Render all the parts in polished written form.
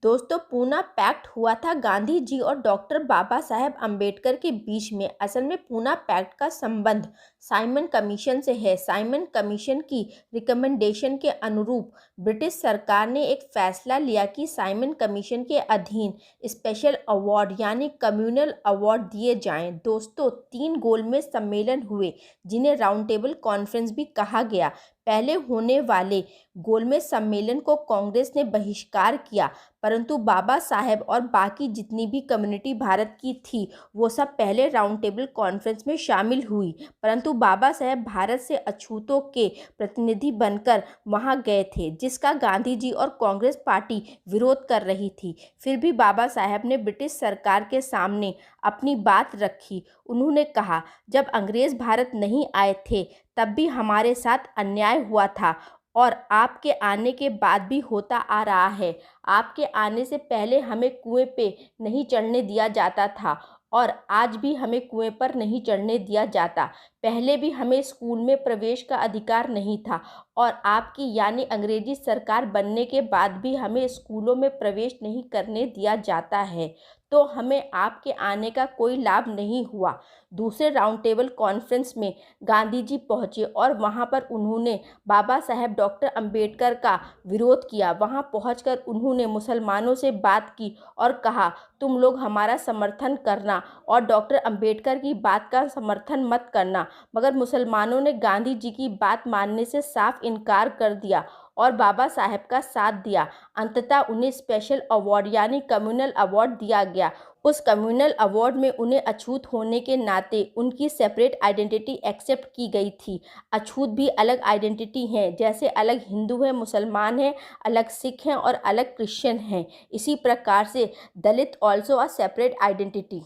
दोस्तों, पूना पैक्ट हुआ था गांधी जी और डॉक्टर बाबा साहेब अम्बेडकर के बीच में। असल में पूना पैक्ट का संबंध साइमन कमीशन से है। साइमन कमीशन की रिकमेंडेशन के अनुरूप ब्रिटिश सरकार ने एक फैसला लिया कि साइमन कमीशन के अधीन स्पेशल अवार्ड यानी कम्युनल अवार्ड दिए जाएं। दोस्तों, 3 गोलमेज सम्मेलन हुए जिन्हें राउंड टेबल कॉन्फ्रेंस भी कहा गया। पहले होने वाले गोलमेज सम्मेलन को कांग्रेस ने बहिष्कार किया, परंतु बाबा साहेब और बाकी जितनी भी कम्युनिटी भारत की थी वो सब पहले राउंड टेबल कॉन्फ्रेंस में शामिल हुई। परंतु बाबा साहेब भारत से अछूतों के प्रतिनिधि बनकर वहां गए थे, जिसका गांधी जी और कांग्रेस पार्टी विरोध कर रही थी। फिर भी बाबा साहेब ने ब्रिटिश सरकार के सामने अपनी बात रखी। उन्होंने कहा, जब अंग्रेज भारत नहीं आए थे तब भी हमारे साथ अन्याय हुआ था और आपके आने के बाद भी होता आ रहा है। आपके आने से पहले हमें कुएं पे नहीं चढ़ने दिया जाता था और आज भी हमें कुएं पर नहीं चढ़ने दिया जाता। पहले भी हमें स्कूल में प्रवेश का अधिकार नहीं था और आपकी यानी अंग्रेजी सरकार बनने के बाद भी हमें स्कूलों में प्रवेश नहीं करने दिया जाता है, तो हमें आपके आने का कोई लाभ नहीं हुआ। दूसरे राउंड टेबल कॉन्फ्रेंस में गांधी जी पहुंचे और वहां पर उन्होंने बाबा साहेब डॉक्टर अंबेडकर का विरोध किया। वहां पहुंचकर उन्होंने मुसलमानों से बात की और कहा, तुम लोग हमारा समर्थन करना और डॉक्टर अंबेडकर की बात का समर्थन मत करना। मगर मुसलमानों ने गांधी जी की बात मानने से साफ इनकार कर दिया और बाबा साहेब का साथ दिया। अंततः उन्हें स्पेशल अवार्ड यानी कम्युनल अवार्ड दिया गया। उस कम्युनल अवार्ड में उन्हें अछूत होने के नाते उनकी सेपरेट आइडेंटिटी एक्सेप्ट की गई थी। अछूत भी अलग आइडेंटिटी हैं, जैसे अलग हिंदू हैं, मुसलमान हैं, अलग सिख हैं और अलग क्रिश्चियन हैं। इसी प्रकार से दलित ऑल्सो अ सेपरेट आइडेंटिटी।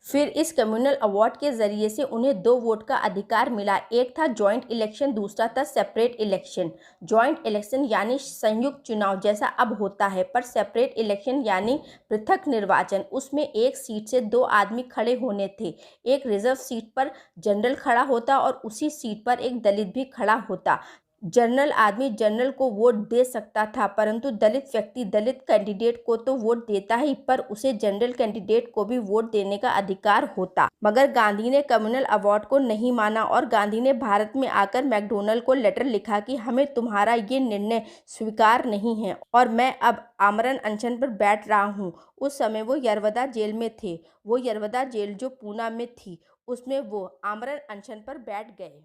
फिर इस कम्युनल अवार्ड के ज़रिए से उन्हें 2 वोट का अधिकार मिला। एक था जॉइंट इलेक्शन, दूसरा था सेपरेट इलेक्शन। जॉइंट इलेक्शन यानी संयुक्त चुनाव जैसा अब होता है, पर सेपरेट इलेक्शन यानी पृथक निर्वाचन। उसमें एक सीट से 2 आदमी खड़े होने थे। एक रिजर्व सीट पर जनरल खड़ा होता और उसी सीट पर एक दलित भी खड़ा होता। जनरल आदमी जनरल को वोट दे सकता था, परंतु दलित व्यक्ति दलित कैंडिडेट को तो वोट देता ही, पर उसे जनरल कैंडिडेट को भी वोट देने का अधिकार होता। मगर गांधी ने कम्युनल अवार्ड को नहीं माना और गांधी ने भारत में आकर मैकडॉनल्ड को लेटर लिखा कि हमें तुम्हारा ये निर्णय स्वीकार नहीं है और मैं अब आमरण अनशन पर बैठ रहा हूँ। उस समय वो यरवदा जेल में थे। वो यरवदा जेल जो पूना में थी, उसमें वो आमरण अनशन पर बैठ गए।